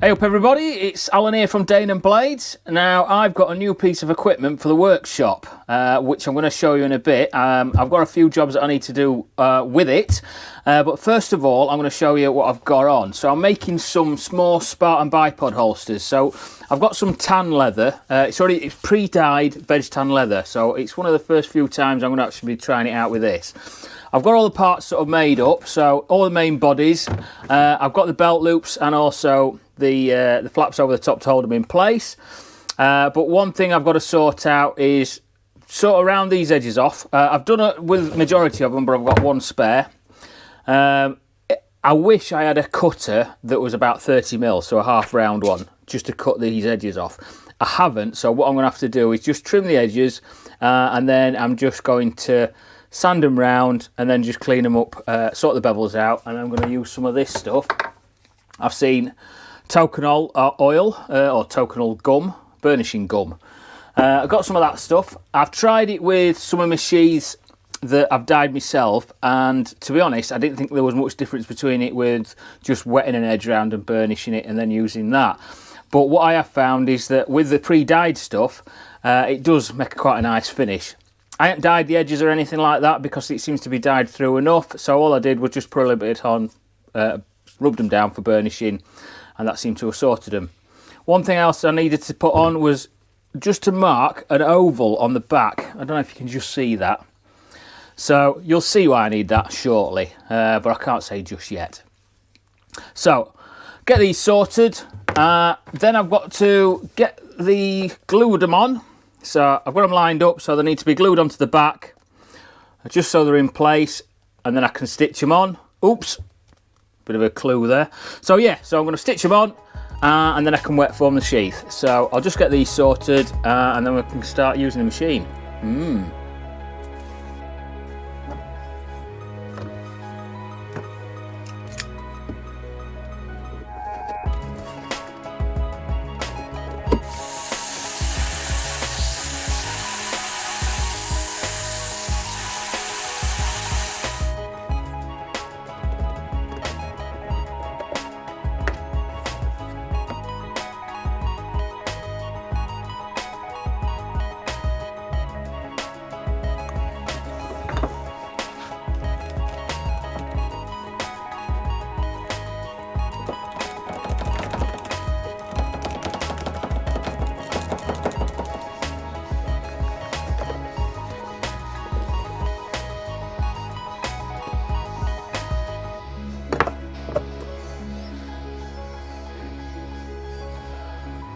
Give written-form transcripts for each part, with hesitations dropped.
Hey up everybody, it's Alan here from Danumblades. Now I've got a new piece of equipment for the workshop, which I'm going to show you in a bit. I've got a few jobs that I need to do with it, but first of all I'm going to show you what I've got on. So I'm making some small Spartan bipod holsters. So I've got some tan leather, it's pre-dyed veg tan leather, so it's one of the first few times I'm going to actually be trying it out with this. I've got all the parts sort of made up, so all the main bodies, I've got the belt loops and also the flaps over the top to hold them in place. But one thing I've got to sort out is sort of round these edges off. I've done it with the majority of them, but I've got one spare. I wish I had a cutter that was about 30mm, so a half round one, just to cut these edges off. I haven't, so what I'm going to have to do is just trim the edges, and then I'm just going to sand them round and then just clean them up, sort the bevels out, and I'm going to use some of this stuff. I've seen toconol oil or toconol gum, burnishing gum. I've got some of that stuff. I've tried it with some of my sheaths that I've dyed myself, and to be honest I didn't think there was much difference between it with just wetting an edge around and burnishing it and then using that. But what I have found is that with the pre-dyed stuff, it does make quite a nice finish. I haven't dyed the edges or anything like that because it seems to be dyed through enough, so all I did was just put a little bit on, rubbed them down for burnishing, and that seemed to have sorted them. One thing else I needed to put on was just to mark an oval on the back. I don't know if you can just see that. So you'll see why I need that shortly, but I can't say just yet. So get these sorted, then I've got to get the glue them on. So I've got them lined up, so they need to be glued onto the back, just so they're in place, and then I can stitch them on. Oops, bit of a clue there. So yeah, so I'm going to stitch them on, and then I can wet form the sheath. So I'll just get these sorted, and then we can start using the machine.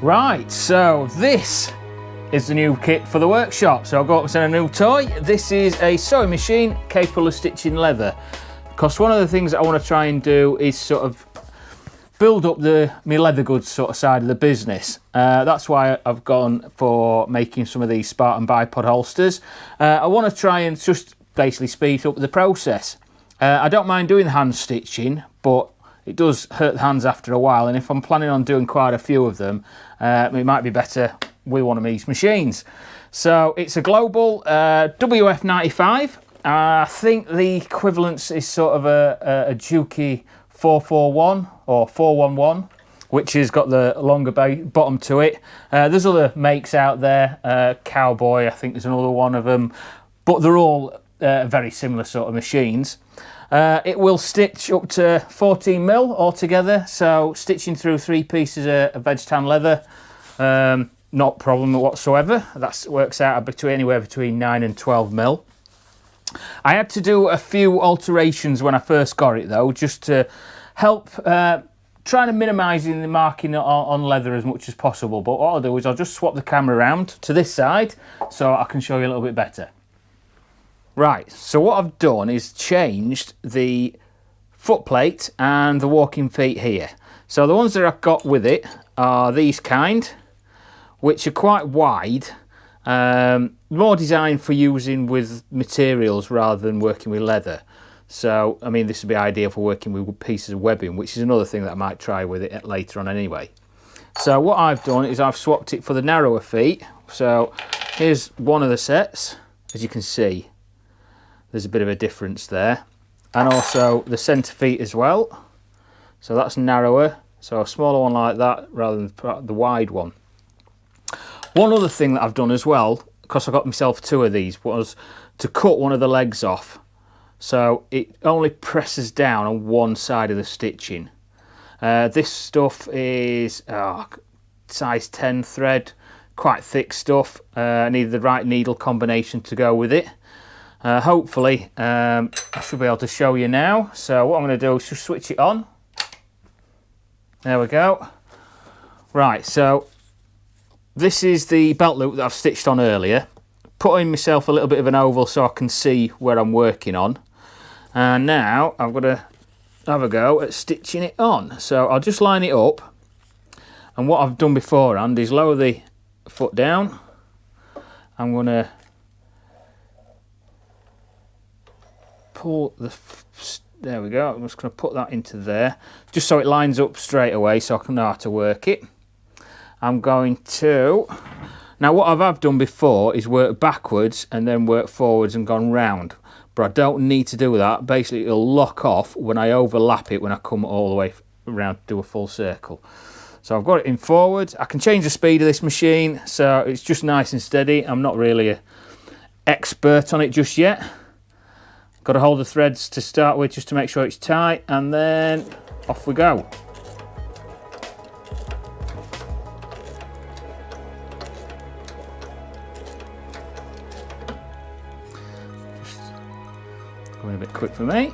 Right, so this is the new kit for the workshop. So I've got a new toy. This is a sewing machine capable of stitching leather. Because one of the things that I want to try and do is sort of build up my leather goods sort of side of the business. That's why I've gone for making some of these Spartan bipod holsters. I want to try and just basically speed up the process. I don't mind doing the hand stitching, but it does hurt the hands after a while, and if I'm planning on doing quite a few of them, it might be better with one of these machines. So it's a global WF95. I think the equivalence is sort of a Juki 441 or 411, which has got the longer bottom to it. There's other makes out there. Cowboy, I think there's another one of them, but they're all very similar sort of machines. It will stitch up to 14mm altogether, so stitching through 3 pieces of veg tan leather, not a problem whatsoever. That works out anywhere between 9 and 12mm. I had to do a few alterations when I first got it though, just to help trying to minimising the marking on leather as much as possible. But what I'll do is I'll just swap the camera around to this side so I can show you a little bit better. Right, so what I've done is changed the foot plate and the walking feet here. So the ones that I've got with it are these kind, which are quite wide, more designed for using with materials rather than working with leather. So, I mean, this would be ideal for working with pieces of webbing, which is another thing that I might try with it later on anyway. So what I've done is I've swapped it for the narrower feet. So here's one of the sets, as you can see. There's a bit of a difference there, and also the centre feet as well. So that's narrower So a smaller one like that rather than the wide one. One other thing that I've done as well, because I got myself 2 of these, was to cut one of the legs off. So it only presses down on one side of the stitching. This stuff is size 10 thread, quite thick stuff. I needed the right needle combination to go with it. Hopefully I should be able to show you now. So what I'm going to do is just switch it on. There we go. Right, so this is the belt loop that I've stitched on earlier. Putting myself a little bit of an oval so I can see where I'm working on. And now I've got to have a go at stitching it on. So I'll just line it up. And what I've done beforehand is lower the foot down. I'm going to pull the... There we go. I'm just going to put that into there. Just so it lines up straight away so I can know how to work it. I'm going to... Now what I've done before is work backwards and then work forwards and gone round. But I don't need to do that. Basically it'll lock off when I overlap it when I come all the way around to do a full circle. So I've got it in forward. I can change the speed of this machine so it's just nice and steady. I'm not really an expert on it just yet. Got to hold the threads to start with just to make sure it's tight, and then off we go. Just going a bit quick for me.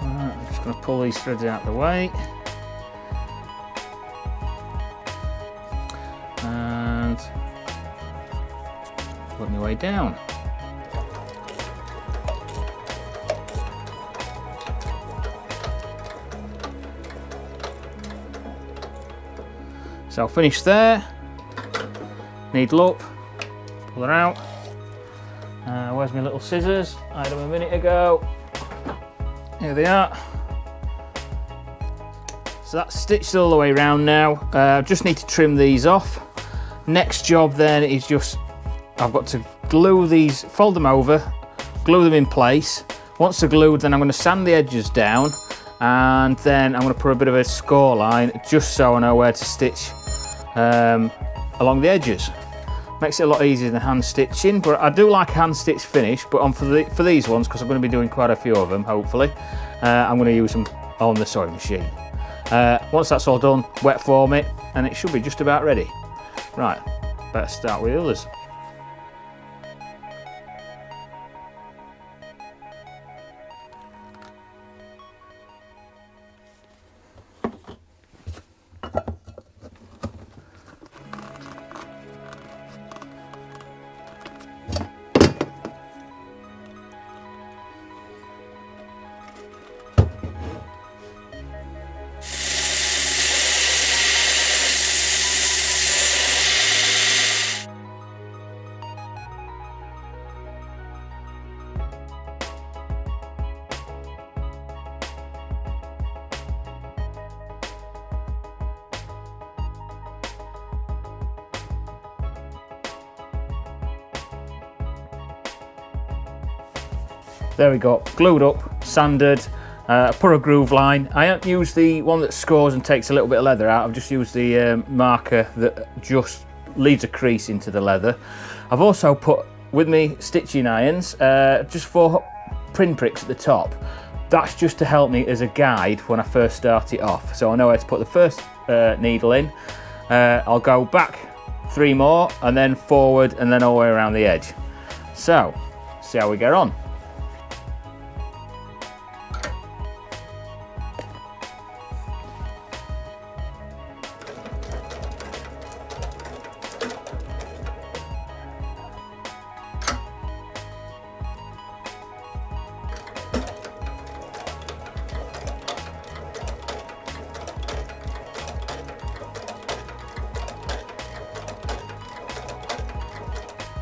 I'm just going to pull these threads out of the way and put my way down. So I'll finish there, needle up, pull her out. Where's my little scissors? I had them a minute ago. Here they are. So that's stitched all the way around now. Just need to trim these off. Next job then is just, I've got to glue these, fold them over, glue them in place. Once they're glued, then I'm going to sand the edges down, and then I'm going to put a bit of a score line just so I know where to stitch along the edges. Makes it a lot easier than hand stitching, but I do like hand stitch finish. But for these ones, because I'm going to be doing quite a few of them, hopefully, I'm going to use them on the sewing machine. Once that's all done, wet form it, and it should be just about ready. Right, better start with the others. There we go, glued up, sanded, put a groove line. I haven't used the one that scores and takes a little bit of leather out. I've just used the marker that just leaves a crease into the leather. I've also put, with me stitching irons, just 4 pinpricks at the top. That's just to help me as a guide when I first start it off. So I know where to put the first needle in. I'll go back 3 more and then forward and then all the way around the edge. So, see how we get on.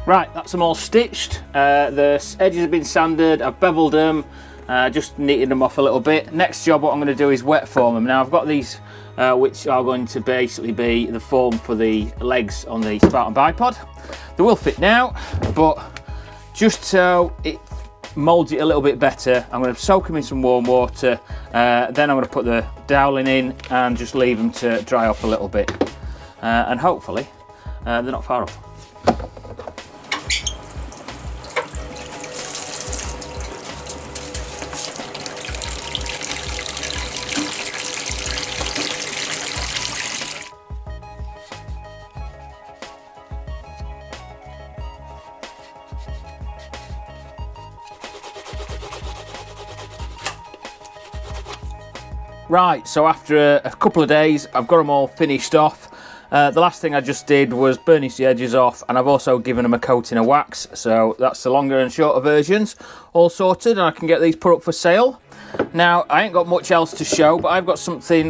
Right, that's them all stitched. The edges have been sanded, I've beveled them, just neatened them off a little bit. Next job, what I'm going to do is wet form them. Now I've got these which are going to basically be the form for the legs on the Spartan bipod. They will fit now, but just so it moulds it a little bit better, I'm going to soak them in some warm water, then I'm going to put the doweling in and just leave them to dry off a little bit, and hopefully they're not far off. Right, so after a couple of days, I've got them all finished off. The last thing I just did was burnish the edges off, and I've also given them a coating of wax. So that's the longer and shorter versions all sorted, and I can get these put up for sale. Now, I ain't got much else to show, but I've got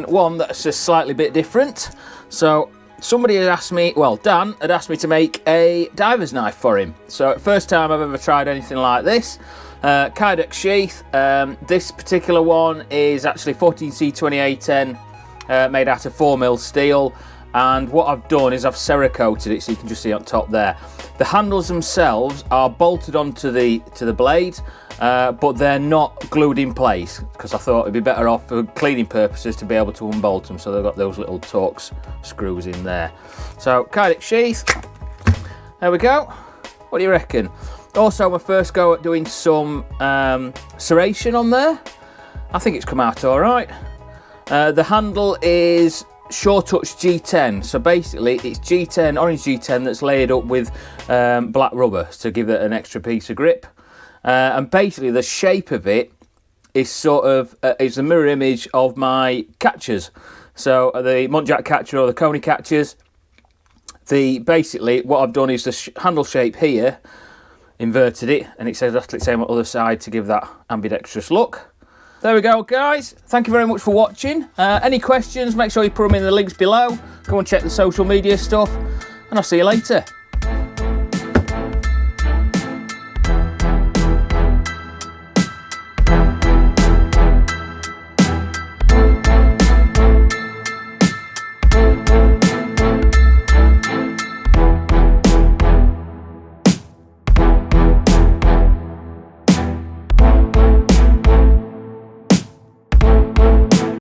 one that's a slightly bit different. So somebody had asked me, well, Dan had asked me to make a diver's knife for him. So first time I've ever tried anything like this. Kydex sheath. This particular one is actually 14C28N, made out of 4mm steel, and what I've done is I've cerakoted it, so you can just see on top there. The handles themselves are bolted onto the blade, but they're not glued in place, because I thought it'd be better off for cleaning purposes to be able to unbolt them. So they've got those little Torx screws in there. So Kydex sheath, there we go. What do you reckon? Also, my first go at doing some serration on there. I think it's come out all right. The handle is Shore Touch G10. So basically, it's G10, orange G10 that's layered up with black rubber to give it an extra piece of grip. And basically, the shape of it is sort of is a mirror image of my catchers. So the Muntjac catcher or the Coney catchers. Basically, what I've done is the handle shape here, inverted it, and it's exactly the same on the other side to give that ambidextrous look. There we go, guys. Thank you very much for watching. Any questions, make sure you put them in the links below. Go and check the social media stuff, and I'll see you later.